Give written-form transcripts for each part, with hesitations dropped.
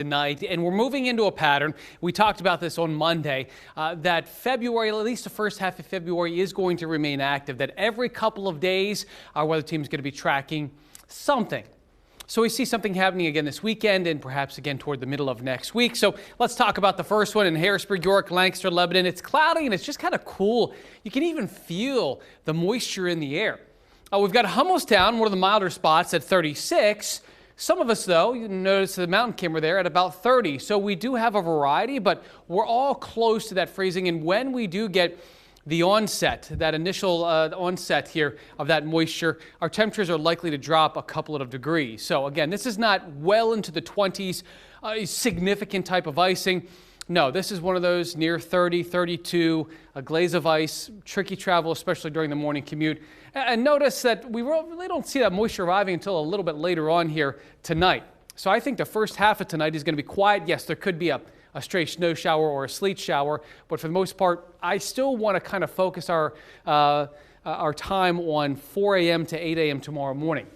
tonight, and we're moving into a pattern. We talked about this on Monday, that February, at least the first half of February, is going to remain active, that every couple of days our weather team is going to be tracking something. So we see something happening again this weekend and perhaps again toward the middle of next week. So let's talk about the first one in Harrisburg, York, Lancaster, Lebanon. It's cloudy and it's just kind of cool. You can even feel the moisture in the air. We've got Hummelstown, one of the milder spots, at 36. Some of us, though, you notice the mountain camera there at about 30. So we do have a variety, but we're all close to that freezing. And when we do get the onset, that initial onset here of that moisture, our temperatures are likely to drop a couple of degrees. So again, this is not well into the 20s, significant type of icing. No, this is one of those near 30, 32, a glaze of ice, tricky travel, especially during the morning commute. And notice that we really don't see that moisture arriving until a little bit later on here tonight. So I think the first half of tonight is going to be quiet. Yes, there could be a stray snow shower or a sleet shower, but for the most part, I still want to kind of focus our time on 4 a.m. to 8 a.m. tomorrow morning.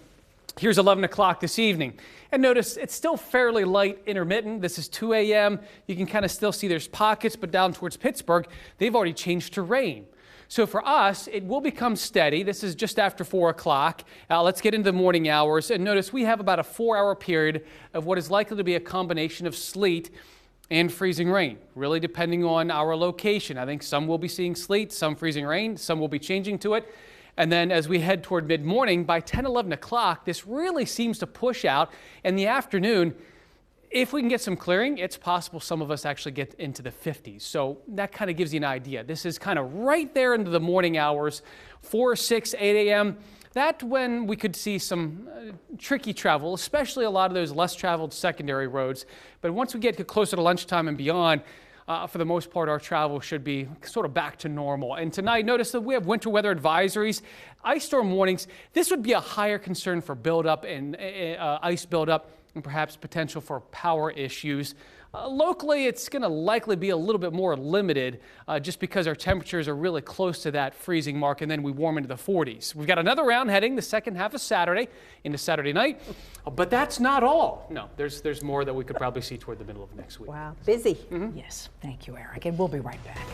Here's 11 o'clock this evening. And notice it's still fairly light intermittent. This is 2 a.m. You can kind of still see there's pockets, but down towards Pittsburgh, they've already changed to rain. So for us, it will become steady. This is just after 4 o'clock. Let's get into the morning hours. And notice we have about a 4-hour period of what is likely to be a combination of sleet and freezing rain, really depending on our location. I think some will be seeing sleet, some freezing rain, some will be changing to it. And then as we head toward mid-morning, by 10, 11 o'clock, this really seems to push out. In the afternoon, if we can get some clearing, it's possible some of us actually get into the 50s. So that kind of gives you an idea. This is kind of right there into the morning hours, 4, 6, 8 a.m. That's when we could see some tricky travel, especially a lot of those less traveled secondary roads. But once we get closer to lunchtime and beyond, for the most part, our travel should be sort of back to normal. And tonight, notice that we have winter weather advisories, ice storm warnings. This would be a higher concern for buildup and ice buildup and perhaps potential for power issues. Locally, it's going to likely be a little bit more limited just because our temperatures are really close to that freezing mark, and then we warm into the 40s. We've got another round heading the second half of Saturday into Saturday night, but that's not all. No, there's more that we could probably see toward the middle of next week. Wow, busy. Yes, thank you, Eric, and we'll be right back.